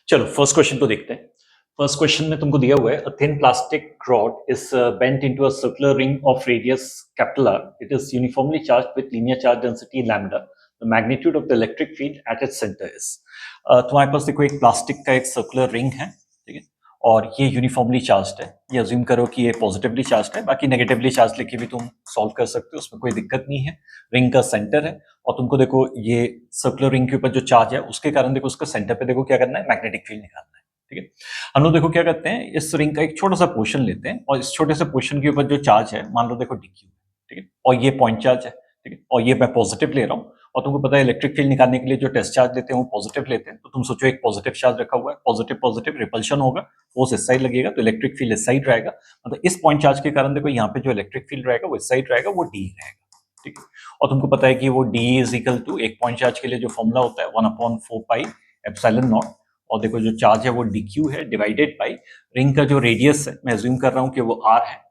चलो first question को देखते हैं। फर्स्ट क्वेश्चन में तुमको दिया हुआ है, a thin plastic rod is bent into a circular ring of radius capital R. It is uniformly charged with linear charge density lambda. The magnitude of the electric field at its center is. तुम्हारे पास देखो एक plastic का एक circular ring है, ठीक है, और ये यूनिफॉर्मली चार्ज्ड है। ये अज्यूम करो कि ये पॉजिटिवली चार्ज्ड है, बाकी नेगेटिवली चार्ज लेके भी तुम सॉल्व कर सकते हो, उसमें कोई दिक्कत नहीं है। रिंग का सेंटर है और तुमको देखो ये सर्कुलर रिंग के ऊपर जो चार्ज है उसके कारण देखो उसका सेंटर पे देखो क्या करना है, मैग्नेटिक फील्ड निकालना है। ठीक है, हम लोग देखो क्या करते हैं, इस रिंग का एक छोटा सा पोर्शन लेते हैं और इस छोटे से पोर्शन के ऊपर जो चार्ज है, मान लो देखो डीक्यू, ठीक है, और ये पॉइंट चार्ज है, ठीक है, और ये मैं पॉजिटिव ले रहा हूँ। और तुमको पता है इलेक्ट्रिक फील्ड निकालने के लिए जो टेस्ट चार्ज लेते हैं वो पॉजिटिव लेते हैं। तो तुम सोचो एक पॉजिटिव चार्ज रखा हुआ है, पॉजिटिव पॉजिटिव रिपल्शन होगा, फोर्स इस साइड लगेगा तो इलेक्ट्रिक फील्ड इस साइड रहेगा। मतलब इस पॉइंट चार्ज के कारण देखो यहाँ पे जो इलेक्ट्रिक फील्ड रहेगा वो इस साइड रहेगा, वो डी रहेगा। ठीक है, और तुमको पता है कि वो डी इज इक्वल टू एक पॉइंट चार्ज के लिए जो फॉर्मूला होता है 1/4 पाई एप्सिलॉन नॉट, और देखो जो चार्ज है वो dq है डिवाइडेड बाई रिंग का जो रेडियस है, मैं अज्यूम कर रहा हूं कि वो r है,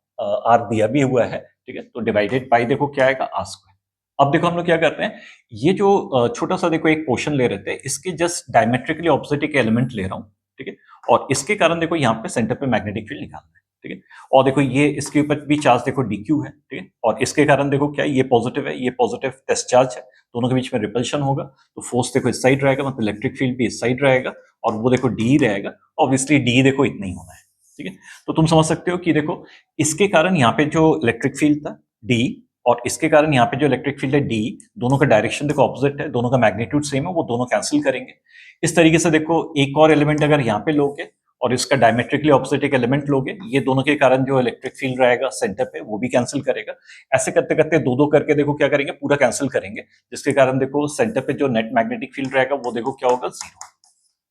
r दिया भी हुआ है, ठीक है, तो डिवाइडेड बाई देखो क्या आएगा r स्क्वायर। अब देखो हम लोग क्या करते हैं, ये जो छोटा सा देखो एक पोर्शन ले रहे थे, इसके जस्ट डायमेट्रिकली ऑपोजिट एक एलिमेंट ले रहा हूं, ठीक है, और इसके कारण देखो यहाँ पे सेंटर पे मैग्नेटिक फील्ड निकालना है। ठीक है, और देखो ये इसके ऊपर भी चार्ज देखो dq है, ठीक है, और इसके कारण देखो क्या ये पॉजिटिव है, ये पॉजिटिव टेस्ट चार्ज है, दोनों के बीच में रिपल्शन होगा, तो फोर्स देखो इस साइड रहेगा, मतलब इलेक्ट्रिक फील्ड भी इस साइड रहेगा, और वो देखो डी रहेगा। ऑब्वियसली डी देखो इतना ही होना है। ठीक है, तो तुम समझ सकते हो कि देखो इसके कारण यहाँ पे जो इलेक्ट्रिक फील्ड था डी, और इसके कारण यहाँ पे जो इलेक्ट्रिक फील्ड है डी, दोनों का डायरेक्शन देखो ऑपोजिट है, दोनों का मैग्नीट्यूड सेम है, वो दोनों कैंसिल करेंगे। इस तरीके से देखो एक और एलिमेंट अगर यहाँ पे लोगे और इसका डायमेट्रिकली ऑपोजिट एक एलिमेंट लोगे, ये दोनों के कारण जो इलेक्ट्रिक फील्ड रहेगा सेंटर पे वो भी कैंसिल करेगा। ऐसे करते करते दो दो करके देखो क्या करेंगे, पूरा कैंसिल करेंगे, जिसके कारण देखो सेंटर पे जो नेट मैग्नेटिक फील्ड रहेगा वो देखो क्या होगा, जीरो।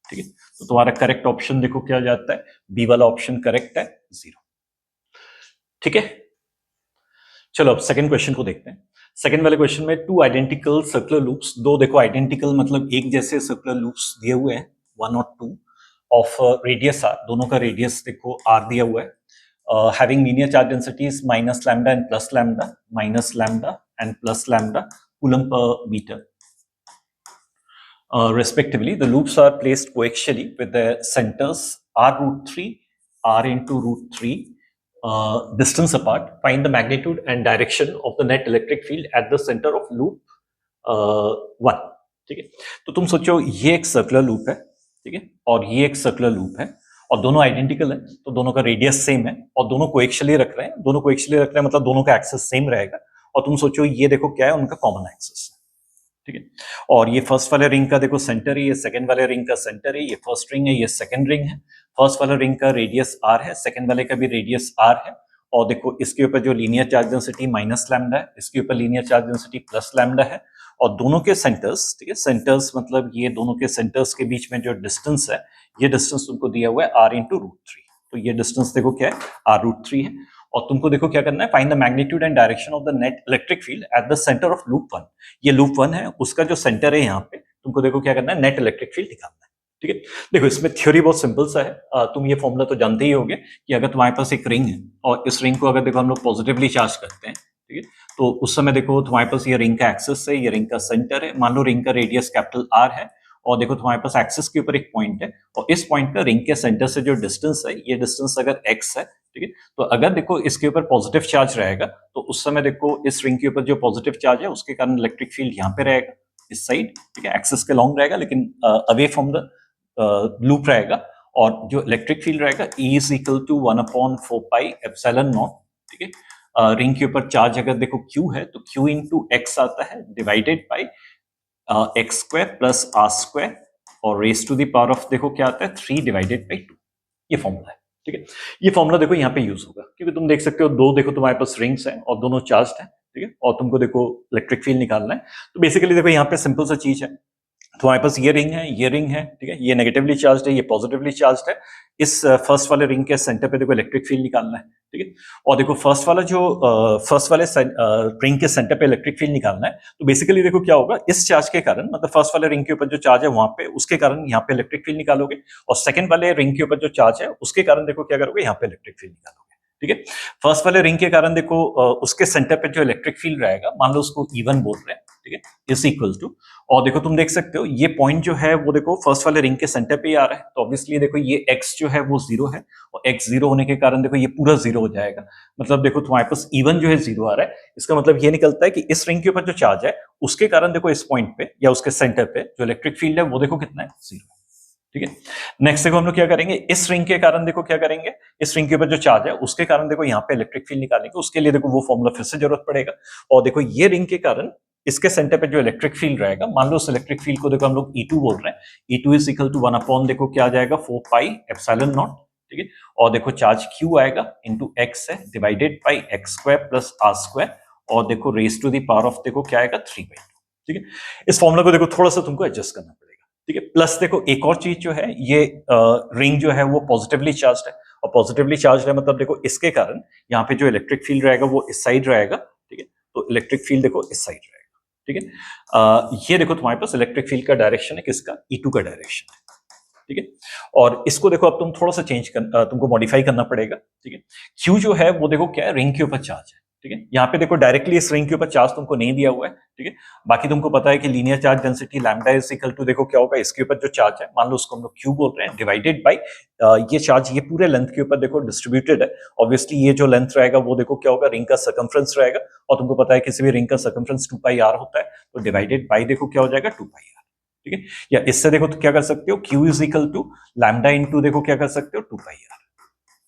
ठीक है, तो तुम्हारा करेक्ट ऑप्शन देखो क्या जाता है, बी वाला ऑप्शन करेक्ट है, जीरो। ठीक है, चलो अब सेकंड क्वेश्चन को देखते हैं। सेकंड वाले क्वेश्चन में टू आइडेंटिकल सर्कुलर लूप्स, दो देखो आइडेंटिकल मतलब एक जैसे सर्कुलर लूप्स दिए हुए हैं, 1 और 2 ऑफ रेडियस आर, दोनों का रेडियस देखो आर दिया हुआ है, having linear charge densities minus lambda and plus lambda, minus lambda and plus lambda coulomb per meter. Respectively, the loops are placed coaxially with the centers r root 3, r into root 3 distance apart. Find the magnitude and direction of the net electric field at the center of loop 1. ठीक है, तो तुम सोचो ये एक circular loop है, ठीक है, और ये एक सर्कुलर लूप है, और दोनों आइडेंटिकल है, तो दोनों का रेडियस सेम है, और दोनों कोएक्सियली रख रहे हैं। दोनों कोएक्सियली रख रहे हैं मतलब दोनों का एक्सेस सेम रहेगा। और तुम सोचो ये देखो क्या है, उनका कॉमन एक्सेस है। ठीक है, और ये फर्स्ट वाले रिंग का देखो सेंटर है, ये सेकंड वाले रिंग का सेंटर है, ये फर्स्ट रिंग है, ये सेकंड रिंग है। फर्स्ट वाले रिंग का रेडियस r है, सेकंड वाले का भी रेडियस r है, और देखो इसके ऊपर जो linear charge density minus lambda है, इसके ऊपर linear charge density plus lambda है, और दोनों के सेंटर्स, ठीक है, सेंटर्स मतलब ये दोनों के सेंटर्स के बीच में जो डिस्टेंस है, ये डिस्टेंस तुमको दिया हुआ है r इंटू रूट 3। तो ये डिस्टेंस देखो क्या है, r रूट 3 है, और तुमको देखो क्या करना है, find the magnitude and direction of the net electric field at the centre of loop 1। ये लूप 1 है, उसका जो सेंटर है यहाँ पे, तुमको देखो क्या करना है, नेट इलेक्ट्रिक फील्ड निकालना है। ठीक है, देखो इसमें थ्योरी बहुत सिंपल सा है, तुम ये फॉर्मूला तो जानते ही होगे कि अगर तुम्हारे पास एक रिंग है और इस रिंग को अगर देखो हम लोग पॉजिटिवली चार्ज करते हैं, ठीक है, तो उस समय देखो तुम्हारे पास ये रिंग का एक्सिस है, ये रिंग का सेंटर है, मान लो रिंग का रेडियस कैपिटल आर है, और देखो तुम्हारे पास एक्सिस के ऊपर एक पॉइंट है, और इस पॉइंट का रिंग के सेंटर से जो डिस्टेंस है, ये डिस्टेंस अगर x है, ठीक है, तो अगर देखो इसके ऊपर पॉजिटिव चार्ज रहेगा तो उस समय देखो इस रिंग के ऊपर जो पॉजिटिव चार्ज है उसके कारण इलेक्ट्रिक फील्ड यहाँ पे रहेगा, इस साइड, ठीक है, एक्सिस के लॉन्ग रहेगा लेकिन अवे फ्रॉम द लूप रहेगा, और जो इलेक्ट्रिक फील्ड रहेगा E is equal to 1/4 pi epsilon naught. ठीक है, रिंग के ऊपर चार्ज अगर देखो Q है तो Q इंटू एक्स आता है divided by x square plus r square, और raise to the power of देखो क्या आता है 3 डिवाइडेड बाई 2। ये फॉर्मूला है। ठीक है, ये फॉर्मूला देखो यहाँ पे यूज होगा, क्योंकि तुम देख सकते हो दो देखो तुम्हारे पास रिंग्स हैं और दोनों चार्ज्ड हैं, ठीक है, और तुमको देखो इलेक्ट्रिक फील्ड निकालना है। तो बेसिकली देखो यहाँ पे सिंपल सा चीज है, तुम्हारे पास ये रिंग है, ये रिंग है, ठीक है, ये नेगेटिवली चार्ज्ड है, ये पॉजिटिवली चार्ज्ड है। इस फर्स्ट वाले रिंग के सेंटर पे देखो इलेक्ट्रिक फील्ड निकालना है, ठीक है, और देखो फर्स्ट वाला जो फर्स्ट वाले रिंग के सेंटर पे इलेक्ट्रिक फील्ड निकालना है, तो बेसिकली देखो क्या होगा, इस चार्ज के कारण मतलब फर्स्ट वाले रिंग के ऊपर जो चार्ज है वहां पे, उसके कारण यहाँ पे इलेक्ट्रिक फील्ड निकालोगे, और सेकंड वाले रिंग के ऊपर जो चार्ज है उसके कारण देखो क्या करोगे, यहाँ पे इलेक्ट्रिक फील्ड निकालोगे। ठीक है, फर्स्ट वाले रिंग के कारण देखो उसके सेंटर पे जो इलेक्ट्रिक फील्ड रहेगा, मान लो उसको E1 बोल रहे हैं, ठीक है, इज इक्वल टू, और देखो तुम देख सकते हो ये पॉइंट जो है वो देखो फर्स्ट वाले रिंग के सेंटर पे ही आ रहा है, तो ऑब्वियसली देखो ये x जो है वो 0 है, और x 0 होने के कारण देखो ये पूरा 0 हो जाएगा। मतलब देखो तुम्हारे पास इवन जो है 0 आ रहा है, इसका मतलब ये निकलता है कि इस रिंग के ऊपर जो चार्ज है उसके कारण देखो इस पॉइंट पे या उसके सेंटर पे जो इलेक्ट्रिक फील्ड है वो देखो कितना है, 0। ठीक है, नेक्स्ट देखो हम लोग क्या करेंगे, इस रिंग के कारण देखो क्या करेंगे, इस रिंग के ऊपर जो चार्ज है उसके कारण देखो यहाँ पे इलेक्ट्रिक फील्ड निकालेंगे, उसके लिए देखो वो फॉर्मूला फिर से जरूरत पड़ेगा। और देखो ये रिंग के कारण इसके सेंटर पे जो इलेक्ट्रिक फील्ड रहेगा, मान लो उस इलेक्ट्रिक फील्ड को देखो हम लोग E2 बोल रहे हैं, E2 is equal to 1 upon देखो क्या आ जाएगा 4 पाई एप्सिलॉन नॉट। ठीक है, और देखो चार्ज Q आएगा इनटू x है divided by x square plus r square, और देखो raise to the power of देखो क्या आएगा 3/2। ठीक है, इस फॉर्मूला को देखो थोड़ा सा तुमको एडजस्ट करना पड़ेगा। ठीक है, प्लस देखो एक और चीज जो है, ये रिंग जो है वो पॉजिटिवली चार्ज है, और पॉजिटिवली चार्ज है मतलब देखो इसके कारण यहाँ पे जो इलेक्ट्रिक फील्ड रहेगा वो इस साइड रहेगा। ठीक है, तो इलेक्ट्रिक फील्ड देखो इस साइड रहेगा। ठीक है, ये देखो तुम्हारे पास इलेक्ट्रिक फील्ड का डायरेक्शन है, किसका, E2 का डायरेक्शन है। ठीक है, और इसको देखो अब तुम थोड़ा सा तुमको मॉडिफाई करना पड़ेगा। ठीक है, Q जो है वो देखो क्या है, रिंग के ऊपर चार्ज है। ठीक है, यहाँ पे देखो डायरेक्टली इस रिंग के ऊपर चार्ज तुमको नहीं दिया हुआ है। ठीक है, बाकी तुमको पता है कि linear charge density lambda is equal to देखो क्या होगा, इसके ऊपर जो चार्ज है मान लो उसको हम लोग Q बोल रहे हैं, डिवाइडेड बाई ये चार्ज ये पूरे लेंथ के ऊपर देखो डिस्ट्रीब्यूटेड है। ऑब्वियसली ये जो लेंथ रहेगा वो देखो क्या होगा, रिंग का सर्कमफ्रेंस रहेगा, और तुमको पता है किसी भी रिंग का सर्कमफ्रेंस 2 पाई r होता है, तो डिवाइडेड बाई देखो क्या हो जाएगा 2 पाई r। ठीक है, या इससे देखो तो क्या कर सकते हो, Q is equal to lambda into देखो क्या कर सकते हो 2 पाई r।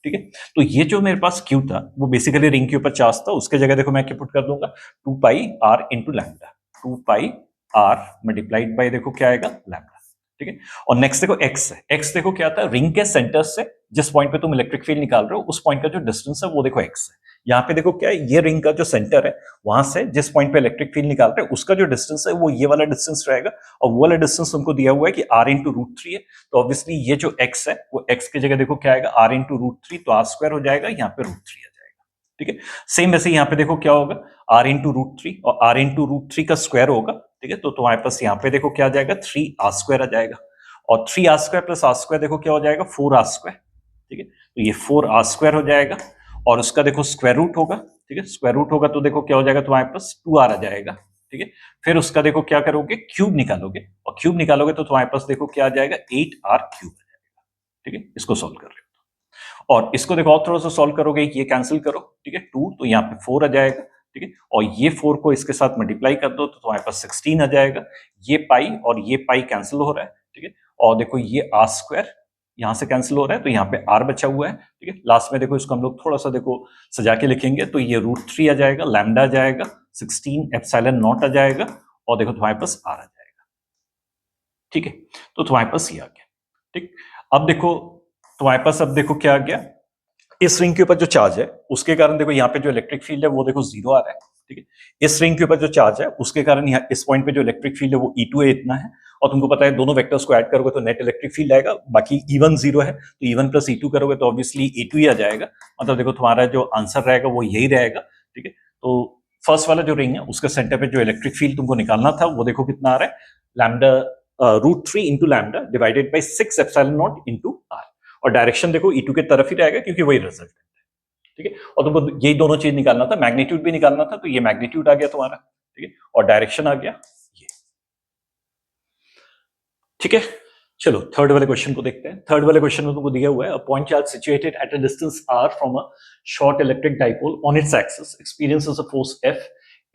ठीक है, तो ये जो मेरे पास Q था वो बेसिकली रिंग के ऊपर चार्ज था, उसके जगह देखो मैं क्या पुट कर दूंगा 2 पाई r into lambda, 2 pi r multiplied by देखो क्या आएगा लैम्डा। ठीक है, और नेक्स्ट देखो x है, x देखो क्या था, रिंग के सेंटर से जिस पॉइंट पे तुम इलेक्ट्रिक फील्ड निकाल रहे हो उस पॉइंट का जो डिस्टेंस है वो देखो x है। यहाँ पे देखो क्या है, ये रिंग का जो सेंटर है वहां से जिस पॉइंट पे इलेक्ट्रिक फील्ड निकाल रहे हैं उसका जो डिस्टेंस है वो ये वाला डिस्टेंस रहेगा, और वो वाला डिस्टेंस तुमको दिया हुआ है कि r इंटू रूट थ्री है, तो ऑब्वियसली ये जो x है वो x की जगह देखो क्या आएगा r इंटू रूट थ्री, तो r स्क्वायर हो जाएगा, यहाँ पे रूट थ्री आ जाएगा। ठीक है, सेम वैसे यहाँ पे देखो क्या होगा r इंटू रूट थ्री, और r इंटू रूट थ्री का स्क्वायर होगा। ठीक है, तो तुम्हारे पास यहाँ पे देखो क्या आ जाएगा 3r स्क्वायर आ जाएगा, और 3r square plus r square देखो क्या हो जाएगा 4r स्क्वायर। ठीक है, तो ये 4r स्क्वायर हो जाएगा, और उसका देखो स्क्वायर रूट होगा। ठीक है, स्क्वायर रूट होगा तो देखो क्या हो जाएगा तुम्हारे पास 2r आ जाएगा। ठीक है, फिर उसका देखो क्या करोगे, क्यूब निकालोगे, और क्यूब निकालोगे तो तुम्हारे पास देखो क्या आ जाएगा 8r क्यूब आ जाएगा। ठीक है, इसको सोल्व कर रहे हो, और इसको देखो और थोड़ा सा सोल्व करोगे, ये कैंसिल करो। ठीक है, 2 तो यहाँ पे 4 आ जाएगा। ठीक है, और ये 4 को इसके साथ मल्टीप्लाई कर दो तो तुम्हारे पास 16 आ जाएगा। ये पाई और ये पाई कैंसिल हो रहा है। ठीक है, और देखो ये r स्क्वायर यहां से कैंसिल हो रहा है, तो यहाँ पे r बचा हुआ है। ठीक है, लास्ट में देखो इसको हम लोग थोड़ा सा देखो सजा के लिखेंगे, तो ये रूट थ्री आ जाएगा, लैम्डा आ जाएगा, 16 एप्सिलॉन नॉट आ जाएगा, और देखो तुम्हारे पास r आ जाएगा। ठीक है, तो तुम्हारे पास ये आ गया। ठीक, अब देखो तुम्हारे पास अब देखो क्या आ गया, इस रिंग के ऊपर जो चार्ज है उसके कारण देखो यहाँ पे जो इलेक्ट्रिक फील्ड है वो देखो 0 आ रहा है। ठीक है, इस रिंग के ऊपर जो चार्ज है उसके कारण यहाँ इस पॉइंट पे जो इलेक्ट्रिक फील्ड है वो E2 है इतना है, और तुमको पता है दोनों वेक्टर्स को ऐड करोगे तो नेट इलेक्ट्रिक फील्ड आएगा, बाकी E1 0 है तो E1 प्लस E2 करोगे तो ऑब्वियसली E2 ही आ जाएगा। मतलब देखो तुम्हारा जो आंसर रहेगा वो यही रहेगा। ठीक है, तो फर्स्ट वाला जो रिंग है उसके सेंटर पे जो इलेक्ट्रिक फील्ड तुमको निकालना था वो देखो कितना आ रहा है, lambda root three into lambda divided by 6 epsilon naught into r, और डायरेक्शन देखो E2 के तरफ ही रहेगा क्योंकि वही रिजल्ट है। ठीक है, और तुमको यही दोनों चीज निकालना था, मैग्नीट्यूड भी निकालना था, तो ये मैग्नीट्यूड आ गया तुम्हारा। ठीक है, और डायरेक्शन आ गया ये। ठीक है, चलो थर्ड वाले क्वेश्चन को देखते हैं। थर्ड वाले क्वेश्चन में तुमको दिया हुआ है, a point charge situated at a distance r from a short electric dipole on its axis experiences a force F,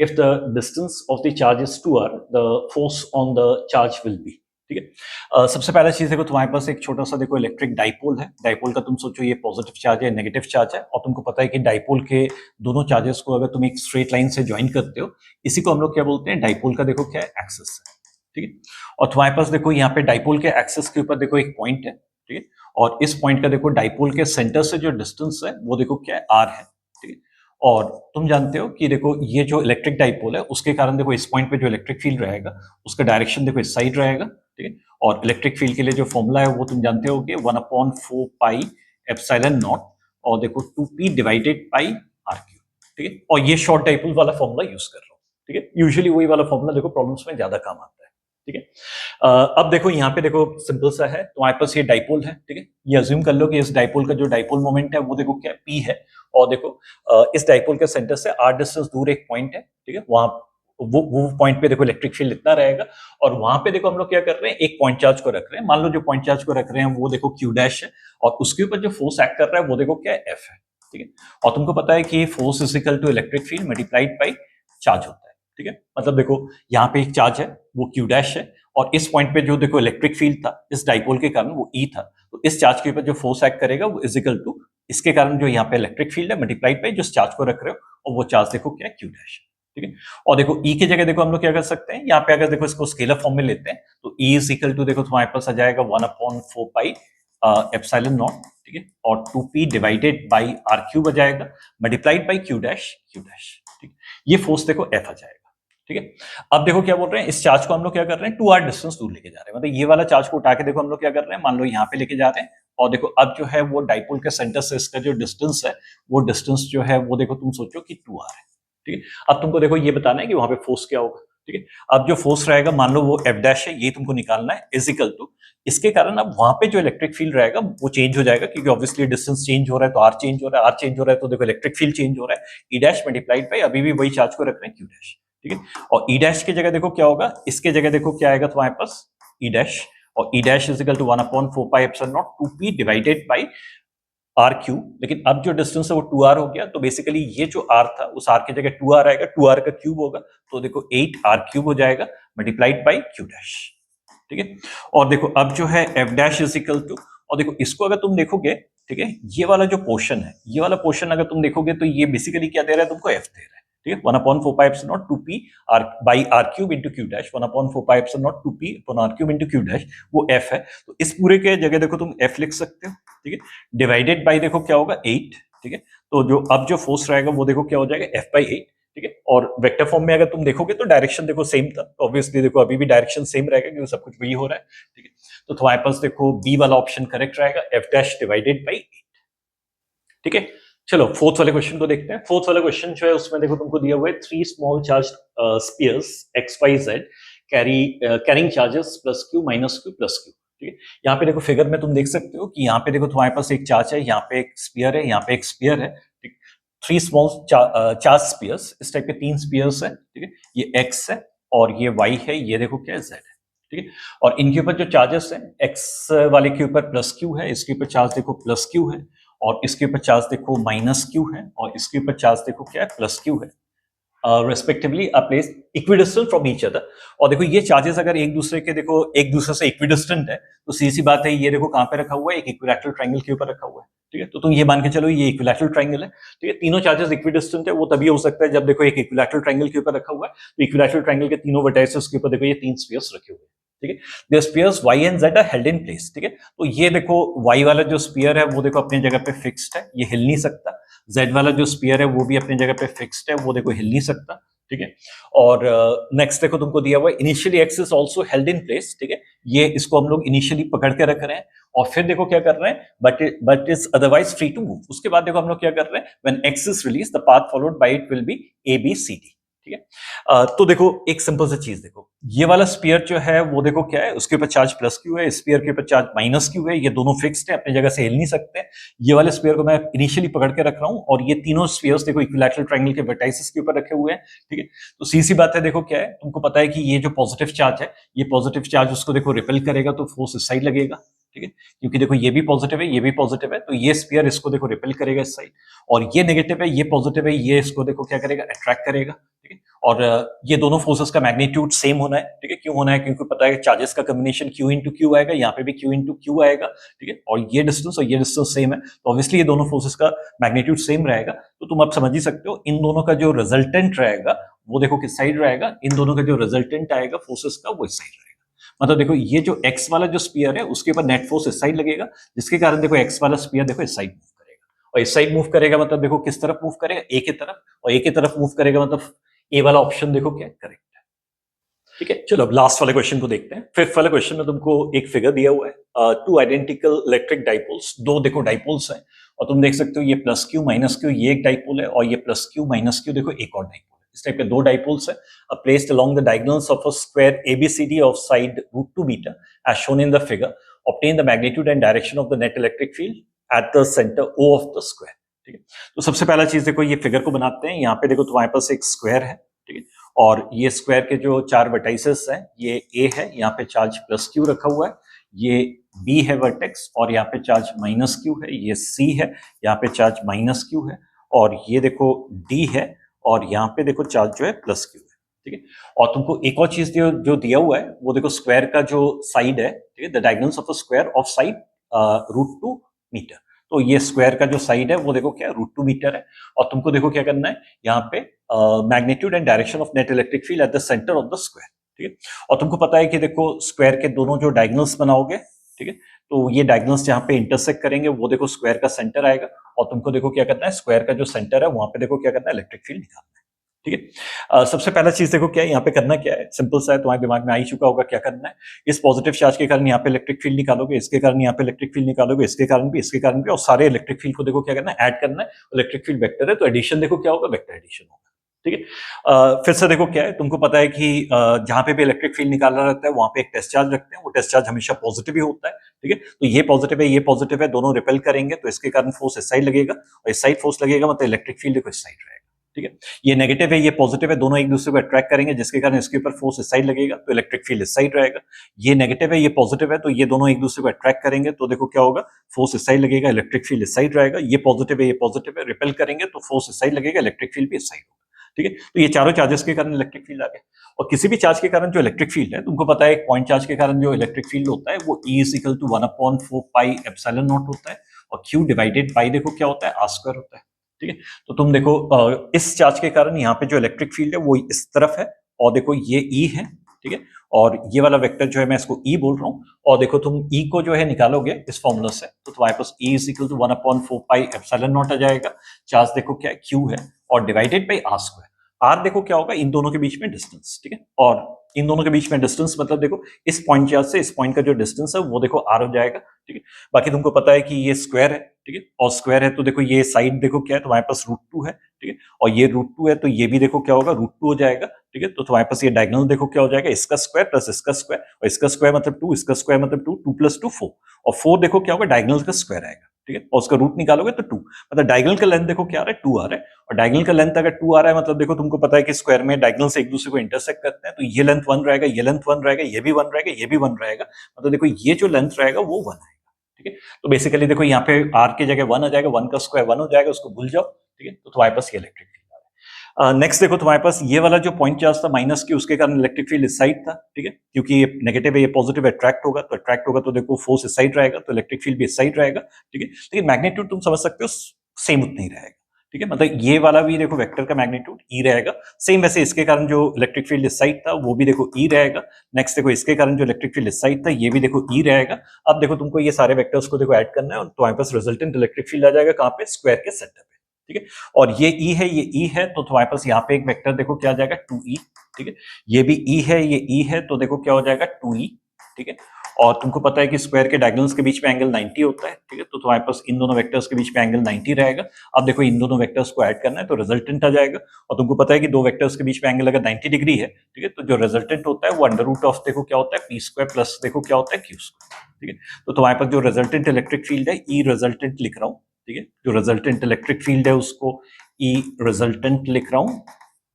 if the distance of the charge is 2r, the force on the charge will be। ठीक है, सबसे पहला चीज देखो तुम्हारे पास एक छोटा सा देखो इलेक्ट्रिक डाइपोल है, डाइपोल का तुम सोचो ये पॉजिटिव चार्ज है नेगेटिव चार्ज है, और तुमको पता है कि डाइपोल के दोनों चार्जेस को अगर तुम एक स्ट्रेट लाइन से ज्वाइन करते हो, इसी को हम लोग क्या बोलते हैं, डाइपोल का देखो क्या है एक्सिस है। ठीक है, और तुम्हारे पास देखो यहाँ पे डाइपोल के एक्सिस के ऊपर देखो एक पॉइंट है। ठीक है, और इस पॉइंट का देखो डाइपोल के सेंटर से जो डिस्टेंस है वो देखो क्या है r है। ठीक है, और तुम जानते हो कि देखो ये जो इलेक्ट्रिक डाइपोल है उसके कारण देखो इस पॉइंट पे जो इलेक्ट्रिक फील्ड रहेगा उसका डायरेक्शन देखो इस साइड रहेगा। ठीक है, और इलेक्ट्रिक फील्ड के लिए जो फॉर्मूला है वो तुम जानते हो कि 1/4 पाई एप्सिलॉन नॉट, और देखो 2p डिवाइडेड पाई r क्यूब। ठीक है, और ये शॉर्ट डाइपोल वाला फॉर्मूला यूज कर रहा हूँ। ठीक है, यूजुअली वही वाला फॉर्मूला देखो प्रॉब्लम्स में ज्यादा काम आता है। ठीक है, अब देखो यहाँ पे देखो सिंपल सा है, तुम्हारे पास ये डाइपोल है। ठीक है, ये अज्यूम कर लो कि इस डाइपोल का जो डाइपोल मोमेंट है वो देखो क्या p है, और देखो इस डाइपोल के सेंटर से r डिस्टेंस दूर एक पॉइंट है। ठीक है, वहां वो पॉइंट पे देखो इलेक्ट्रिक फील्ड इतना रहेगा, और वहां पे देखो हम लोग क्या कर रहे हैं, एक पॉइंट चार्ज को रख रहे हैं। मान लो जो पॉइंट चार्ज को रख रहे हैं वो देखो क्यू डैश है, और उसके ऊपर जो फोर्स एक्ट कर रहा है वो देखो क्या है, एफ है। ठीक है, और तुमको पता है कि force is equal to electric field multiplied by charge होता है। ठीक है, मतलब देखो यहाँ पे एक चार्ज है वो क्यू डैश है, और इस पॉइंट पे जो देखो इलेक्ट्रिक फील्ड था इस डाइपोल के कारण वो ई था, तो इस चार्ज के ऊपर जो फोर्स एक्ट करेगा वो इज इक्वल टू इसके कारण जो यहाँ पे इलेक्ट्रिक फील्ड है मल्टीप्लाइड बाई जो चार्ज को रख रहे हो, और वो चार्ज देखो क्या क्यू डैश है। ठीक है, और देखो ई की जगह देखो हम लोग क्या कर सकते हैं, यहाँ पे अगर देखो इसको स्केलर फॉर्म में लेते हैं तो ई इज इक्वल टू देखो तुम्हारे पास आ जाएगा 1/4 पाई एप्सिलॉन नॉट। ठीक है, और 2p divided by r cube आ जाएगा मल्टीप्लाइड बाई क्यू डैश। ठीक, ये फोर्स देखो एफ आ जाएगा। ठीक है, अब देखो क्या बोल रहे हैं, इस चार्ज को हम लोग क्या कर रहे हैं 2r डिस्टेंस दूर लेके जा रहे हैं, मतलब ये वाला चार्ज को उठा के देखो हम लोग क्या कर रहे हैं, मान लो यहाँ पे लेके जा रहे हैं, और देखो अब जो है वो डाइपोल के सेंटर से इसका जो डिस्टेंस है वो डिस्टेंस जो है वो देखो तुम सोचो कि 2r है। ठीक है, अब तुमको देखो ये बताना है कि वहां पे फोर्स क्या होगा। ठीक है, अब जो फोर्स रहेगा मान लो वो एफ डैश है, ये तुमको निकालना है, इज इक्वल टू इसके कारण अब वहां पे जो इलेक्ट्रिक फील्ड रहेगा वो चेंज हो जाएगा, क्योंकि ऑब्वियसली डिस्टेंस चेंज हो रहा है तो आर चेंज हो रहा है, आर चेंज हो रहा है तो देखो इलेक्ट्रिक फील्ड चेंज हो रहा है, ई डैश मल्टीप्लाइड बाई अभी भी वही चार्ज को रख रहे हैं क्यू डैश। ठीक है, और ई डैश की जगह देखो क्या होगा, इसके जगह देखो क्या आएगा तुम्हारे पास ई डैश, और E dash is equal to 1/4 pi epsilon naught 2p divided by r cube. लेकिन अब जो डिस्टेंस है वो 2r हो गया, तो बेसिकली ये जो r था उस r की जगह 2r आएगा, 2r का क्यूब होगा तो देखो 8r क्यूब हो जाएगा मल्टीप्लाइड बाई क्यू डैश। ठीक है, और देखो अब जो है F dash is equal to, और देखो इसको अगर तुम देखोगे, ठीक है, ये वाला जो पोर्शन है, ये वाला पोर्शन अगर तुम देखोगे तो ये बेसिकली क्या दे रहा है तुमको, एफ दे रहा है। ठीक है, 1/4 pi epsilon naught 2p r by r cube into q dash, 1/4 pi epsilon naught 2p upon r cube into q dash, वो एफ है। तो इस पूरे के जगह देखो तुम एफ लिख सकते हो। ठीक है, डिवाइडेड बाई देखो क्या होगा 8। ठीक है, तो जो अब जो फोर्स रहेगा वो देखो क्या हो जाएगा एफ बाई 8। ठीक है, और वेक्टर फॉर्म में अगर तुम देखोगे तो डायरेक्शन देखो सेम था, तो ऑब्वियसली देखो अभी भी डायरेक्शन सेम रहेगा क्योंकि सब कुछ वही हो रहा है। ठीक है, तो तुम्हारे पास देखो बी वाला ऑप्शन करेक्ट रहेगा, एफ डैश डिवाइडेड बाई 8। ठीक है, चलो फोर्थ वाले क्वेश्चन को देखते हैं। फोर्थ वाला क्वेश्चन जो है उसमें देखो तुमको दिया हुआ है 3 small charge spheres x y z carrying charges plus q minus q plus q. ठीक है, यहाँ पे देखो फिगर में तुम देख सकते हो कि यहाँ पे देखो तुम्हारे पास एक चार्ज है, यहाँ पे एक स्पीयर है, यहाँ पे एक स्पीयर है। ठीक, 3 स्मॉल चार्ज स्पीयर्स, इस टाइप के 3 स्पीयर्स है। ठीक है, ये एक्स है और ये वाई है, ये देखो क्या जेड है। ठीक है, और इनके ऊपर जो चार्जेस है, एक्स वाले के ऊपर प्लस क्यू है, इसके ऊपर चार्ज देखो प्लस क्यू है, और इसके ऊपर चार्ज देखो माइनस क्यू है, और इसके ऊपर चार्ज देखो क्या है, प्लस क्यू है। Respectively are placed equidistant from each other. और देखो ये चार्जेस अगर एक दूसरे के देखो एक दूसरे से इक्विडिस्टेंट है तो सीधी सी बात है, ये देखो कहां पे रखा हुआ है, एक इक्विलैटरल ट्रायंगल के ऊपर रखा हुआ है। ठीक है, तो तुम ये मान के चलो ये इक्विलैटरल ट्रायंगल है। ठीक है, तीनों चार्जेस इक्विडिस्टेंट है, वो तभी हो सकता है जब देखो एक इक्विलैटरल ट्रायंगल के ऊपर रखा हुआ है, तो इक्विलैटरल ट्रायंगल के तीनों वर्टाइसेस के ऊपर देखो ये 3 स्फीयर्स रखे हुए हैं। ठीक है, the spheres y and z are held in place. ठीक है, तो ये देखो y वाला जो स्फीयर है वो देखो अपनी जगह पे फिक्स्ड है, ये हिल नहीं सकता। z वाला जो स्फीयर है वो भी अपनी जगह पे फिक्स्ड है, वो देखो हिल नहीं सकता। ठीक है, और नेक्स्ट देखो तुमको दिया हुआ है initially x is also held in place. ठीक है, ये इसको हम लोग इनिशियली पकड़ के रख रहे हैं, और फिर देखो क्या कर रहे हैं, but is otherwise free to move. उसके बाद देखो हम लोग क्या कर रहे हैं, when x is release the path followed by it will be A B C D. ठीक है, तो देखो एक सिंपल सी चीज देखो, ये वाला स्पीयर जो है वो देखो क्या है, उसके ऊपर चार्ज प्लस क्यू है, स्पीयर के ऊपर चार्ज माइनस क्यू है, ये दोनों फिक्स्ड है, अपनी जगह से हिल नहीं सकते। ये वाले स्पीयर को मैं इनिशियली पकड़ के रख रहा हूं, और ये तीनों स्पीयर्स देखो इक्विलैटरल ट्रायंगल के वर्टाइसेस के ऊपर रखे हुए हैं। ठीक है, तो सीधी बात है, देखो क्या है, तुमको पता है कि ये जो पॉजिटिव चार्ज है, ये पॉजिटिव चार्ज उसको देखो रिपेल करेगा तो फोर्स इस साइड लगेगा। ठीक है, क्योंकि देखो ये भी पॉजिटिव है, ये भी पॉजिटिव है, तो ये स्पीयर इसको देखो रिपेल करेगा इस साइड, और ये नेगेटिव है, ये पॉजिटिव है, ये इसको देखो क्या करेगा, अट्रैक्ट करेगा। ठीक है, और ये दोनों फोर्सेस का मैग्नीट्यूड सेम होना है। ठीक है, क्यों होना है, क्योंकि पता है चार्जेस का कॉम्बिनेशन Q इंटू क्यू आएगा, यहाँ पे भी Q इंटू क्यू आएगा। ठीक है, और ये डिस्टेंस सेम है, तो ऑब्वियसली ये दोनों फोर्सेस का मैग्नीट्यूड सेम रहेगा। तो तुम अब समझ ही सकते हो इन दोनों का जो रिजल्टेंट रहेगा वो देखो किस साइड रहेगा, इन दोनों का जो रिजल्टेंट आएगा फोर्सेस का वो इस साइड रहेगा। मतलब देखो ये जो एक्स वाला जो स्पीयर है उसके ऊपर नेट फोर्स इस साइड लगेगा, जिसके कारण देखो एक्स वाला स्पीयर देखो इस साइड मूव करेगा, और इस साइड मूव करेगा मतलब देखो किस तरफ मूव करेगा, ए की तरफ, और ए की तरफ मूव करेगा मतलब ए वाला ऑप्शन देखो क्या करेक्ट है। ठीक है, चलो अब लास्ट वाले क्वेश्चन को देखते हैं। फिफ्थ वाले क्वेश्चन में तुमको एक फिगर दिया हुआ है, 2 आइडेंटिकल इलेक्ट्रिक डाइपोल्स, दो देखो डाइपोल्स हैं, और तुम देख सकते हो ये प्लस क्यू माइनस क्यू ये एक डाइपोल है, और ये प्लस क्यू माइनस क्यू देखो एक और डाइपोल है। इस टाइप के दो डाइपोल्स है, placed along the diagonals of a square ABCD of side √2 beta as shown in the figure, obtain the magnitude and direction of the net electric field at the centre O of the square. ठीक है, तो सबसे पहला चीज देखो ये figure को बनाते हैं। यहाँ पे देखो तुम्हारे पास एक स्क्वायर है, ठीक है, और ये स्क्वायर के जो चार वर्टाइसेस हैं, ये ए है, यहाँ पे चार्ज प्लस क्यू रखा हुआ है, ये बी है वर्टेक्स और यहाँ पे चार्ज माइनस क्यू है, ये सी है, यहाँ पे चार्ज माइनस क्यू है, और ये देखो डी है और यहाँ पे देखो चार्ज जो है प्लस क्यू है, ठीक है। और तुमको एक और चीज जो दिया हुआ है वो देखो स्क्वायर का जो साइड है, ठीक है, the diagonals of the square of side √2 metre. तो ये स्क्वायर का जो साइड है वो देखो क्या √2 मीटर है, और तुमको देखो क्या करना है यहाँ पे magnitude and direction of net electric field at the centre of the square, ठीक है। और तुमको पता है कि देखो स्क्वायर के दोनों जो डायगोनल्स बनाओगे, ठीक है, तो ये डायगोनल्स जहाँ पे इंटरसेक्ट करेंगे वो देखो स्क्वायर का सेंटर आएगा, और तुमको देखो क्या करना है स्क्वायर का जो सेंटर है वहां पे देखो क्या करना है इलेक्ट्रिक फील्ड निकालना है, ठीक है। सबसे पहला चीज देखो क्या है यहाँ पे करना क्या है, सिंपल सा है, तुम्हारे दिमाग में आ ही चुका होगा क्या करना है। इस पॉजिटिव चार्ज के कारण यहाँ पे इलेक्ट्रिक फील्ड निकालोगे, इसके कारण यहाँ पे इलेक्ट्रिक फील्ड निकालोगे, इसके कारण भी, इसके कारण भी, और सारे इलेक्ट्रिक फील्ड को देखो क्या करना है ऐड करना है। इलेक्ट्रिक फील्ड वेक्टर है तो एडिशन देखो क्या होगा, वेक्टर एडिशन होगा, ठीक है। फिर से देखो क्या है, तुमको पता है कि जहां पे भी इलेक्ट्रिक फील्ड निकालना रहता है वहां पे एक टेस्ट चार्ज रखते हैं, वो टेस्ट चार्ज हमेशा पॉजिटिव ही होता है, ठीक है। तो ये पॉजिटिव है, दोनों रिपेल करेंगे तो इसके कारण फोर्स इस साइड लगेगा, और इस साइड फोर्स लगेगा मतलब इलेक्ट्रिक फील्ड देखो इस साइड रहेगा, ठीक है। ये नेगेटिव है, ये पॉजिटिव है, दोनों एक दूसरे को अट्रैक्ट करेंगे जिसके कारण इसके ऊपर फोर्स इस साइड लगेगा तो इलेक्ट्रिक फील्ड इस साइड रहेगा। ये नेगेटिव है, ये पॉजिटिव है, तो ये दोनों एक दूसरे को अट्रैक्ट करेंगे तो देखो क्या होगा, फोर्स इस साइड लगेगा, इलेक्ट्रिक फील्ड इस साइड रहेगा। ये पॉजिटिव है, रिपेल करेंगे तो फोर्स इस साइड लगेगा, इलेक्ट्रिक फील्ड भी इस साइड होगा, ठीक है। तो ये चारों चार्जेस के कारण इलेक्ट्रिक फील्ड आ गया। और किसी भी चार्ज के कारण जो इलेक्ट्रिक फील्ड है, तुमको पता है एक पॉइंट चार्ज के कारण जो इलेक्ट्रिक फील्ड होता है वो E = 1/4 पाई एप्सिलॉन नॉट होता है, और Q डिवाइडेड बाई देखो क्या होता है R स्क्वायर होता है, ठीक है। तो तुम देखो इस चार्ज के कारण यहाँ पे जो इलेक्ट्रिक फील्ड है वो इस तरफ है, और देखो ये E है, ठीक है, और ये वाला वेक्टर जो है मैं इसको E बोल रहा हूँ, और देखो तुम E को जो है निकालोगे इस फॉर्मूला से तो तुम्हारे पास E = 1/4 पाई एप्सिलॉन नॉट आ जाएगा। चार्ज देखो क्या है Q है, और divided by R square. R देखो क्या होगा, इन दोनों के बीच में डिस्टेंस, ठीक है, और इन दोनों के बीच में डिस्टेंस मतलब देखो इस पॉइंट चार्ज से इस पॉइंट का जो डिस्टेंस है वो देखो आर हो जाएगा, ठीक है। बाकी तुमको पता है कि ये स्क्वायर है, ठीक है, और स्क्वायर है तो देखो ये साइड देखो क्या है, तुम्हारे पास √2 है, ठीक है, और ये √2 है तो ये भी देखो क्या होगा, √2 हो जाएगा, ठीक है। तो तुम्हारे पास ये डायगोनल देखो क्या हो जाएगा, इसका स्क्वायर प्लस इसका स्क्वायर, और इसका स्क्वायर मतलब 2, इसका स्क्वायर मतलब 2, 2 + 2 4, और 4 देखो क्या होगा डायगोनल का स्क्वायर आएगा, ठीक है, और उसका रूट निकालोगे तो 2, मतलब डायगोनल का लेंथ देखो क्या आ रहा है, 2 आ रहा है, और डायगोनल का लेंथ अगर 2 आ रहा है मतलब देखो तुमको पता है कि स्क्वायर में डायगोनल से एक दूसरे को इंटरसेक्ट करते हैं, तो ये लेंथ 1 रहेगा, ये लेंथ 1 रहेगा, ये भी 1 रहेगा, ये भी 1 रहेगा, मतलब देखो ये जो लेंथ रहेगा वो 1 आएगा, ठीक है। तो बेसिकली देखो यहाँ पे r की जगह 1 आ जाएगा, 1 का स्क्वायर 1 हो जाएगा, उसको भूल जाओ, ठीक है। तो तुम्हारे पास ये इलेक्ट्रिक फील्ड आ रहा है। नेक्स्ट देखो तुम्हारे पास ये वाला जो पॉइंट चार्ज था माइनस की, उसके कारण इलेक्ट्रिक फील्ड इस साइड था, ठीक है, क्योंकि ये नेगेटिव है, ये पॉजिटिव अट्रैक्ट होगा, तो अट्रैक्ट होगा तो देखो फोर्स इस साइड रहेगा, तो इलेक्ट्रिक फील्ड भी इस साइड रहेगा, ठीक है। लेकिन मैग्नीट्यूड तुम समझ सकते हो सेम उतना ही रहेगा, ठीक है, मतलब ये वाला भी देखो वेक्टर का मैग्नीट्यूड E रहेगा सेम, वैसे इसके कारण जो इलेक्ट्रिक फील्ड इस साइड था वो भी देखो E रहेगा। नेक्स्ट देखो इसके कारण जो इलेक्ट्रिक फील्ड इस साइड था ये भी देखो E रहेगा। अब देखो तुमको ये सारे वेक्टर्स को देखो ऐड करना है, और तुम्हारे पास रिजल्टेंट इलेक्ट्रिक फील्ड आ जाएगा कहाँ पे, स्क्वायर के सेंटर पे, ठीक है। और ये E है, ये E है, तो तुम्हारे पास यहाँ पे एक वेक्टर देखो क्या आ जाएगा 2E, ठीक है। ये भी E है, ये E है, तो देखो क्या हो जाएगा 2E, ठीक है। और तुमको पता है कि स्क्वायर के डायगोनल्स के बीच में एंगल 90 होता है, ठीक है, तो तुम्हारे पास इन दोनों वेक्टर्स के बीच में एंगल 90 रहेगा। अब देखो इन दोनों वेक्टर्स को ऐड करना है तो रिजल्टेंट आ जाएगा, और तुमको पता है कि दो वेक्टर्स के बीच में एंगल अगर 90 डिग्री है, ठीक है, तो जो रिजल्टेंट होता है वो √ऑफ देखो क्या होता है p² प्लस देखो क्या होता है q², ठीक है। तो तुम्हारे पास जो रिजल्टेंट इलेक्ट्रिक फील्ड है E रिजल्टेंट लिख रहा हूँ, ठीक है, जो रिजल्टेंट इलेक्ट्रिक फील्ड है उसको E रिजल्टेंट लिख रहा हूँ।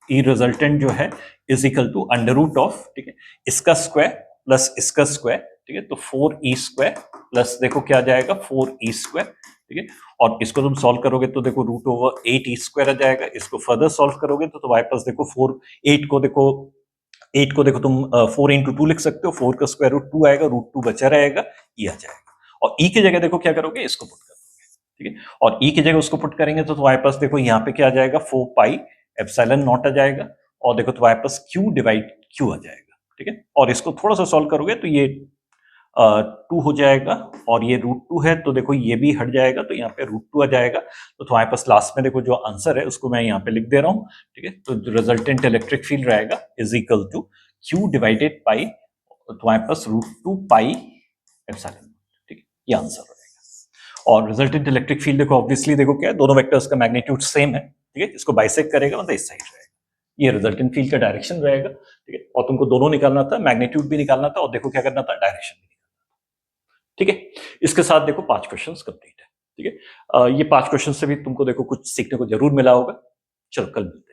E रिजल्टेंट जो है =√ऑफ, ठीक है, इसका स्क्वायर प्लस इसका स्क्वायर, ठीक है, तो 4E² प्लस देखो क्या आ जाएगा 4E², ठीक है। और इसको तुम सॉल्व करोगे तो देखो √8E² आ जाएगा। इसको फर्दर सॉल्व करोगे तो तुम्हारे पास देखो 8 को देखो तुम 4 × 2 लिख सकते हो, 4 का स्क्वायर रूट 2 आएगा, √2 बचा रहेगा, E आ जाएगा। और E की जगह देखो क्या करोगे, इसको पुट कर दोगे, ठीक है, और E की जगह उसको पुट करेंगे तो तुम्हारे पास देखो यहाँ पे क्या आ जाएगा 4 पाई एप्सिलॉन नॉट आ जाएगा, और देखो तुम्हारे पास Q डिवाइड Q आ जाएगा, ठीक है। और इसको थोड़ा सा सॉल्व करोगे तो ये 2 हो जाएगा, और ये √2 है तो देखो ये भी हट जाएगा, तो यहाँ पे √2 आ जाएगा। तो तुम्हारे पास लास्ट में देखो जो आंसर है उसको मैं यहाँ पे लिख दे रहा हूँ, ठीक है। तो रिजल्टेंट इलेक्ट्रिक फील्ड रहेगा = Q डिवाइडेड बाई तुम्हारे पास √2 पाई एप्सिलॉन, ठीक है, ये आंसर हो जाएगा। और रिजल्टेंट इलेक्ट्रिक फील्ड देखो ऑब्वियसली देखो क्या है, दोनों वेक्टर्स का मैग्नीट्यूड सेम है, ठीक है, इसको बाइसेक्ट करेगा मतलब इस साइड रहेगा, ये रिजल्टेंट फील्ड का डायरेक्शन रहेगा, ठीक है। और तुमको दोनों निकालना था, मैग्नीट्यूड भी निकालना था, और देखो क्या करना था, डायरेक्शन भी, ठीक है। इसके साथ देखो 5 क्वेश्चंस कंप्लीट है, ठीक है। ये 5 क्वेश्चन से भी तुमको देखो कुछ सीखने को जरूर मिला होगा। चलो कल मिलते हैं।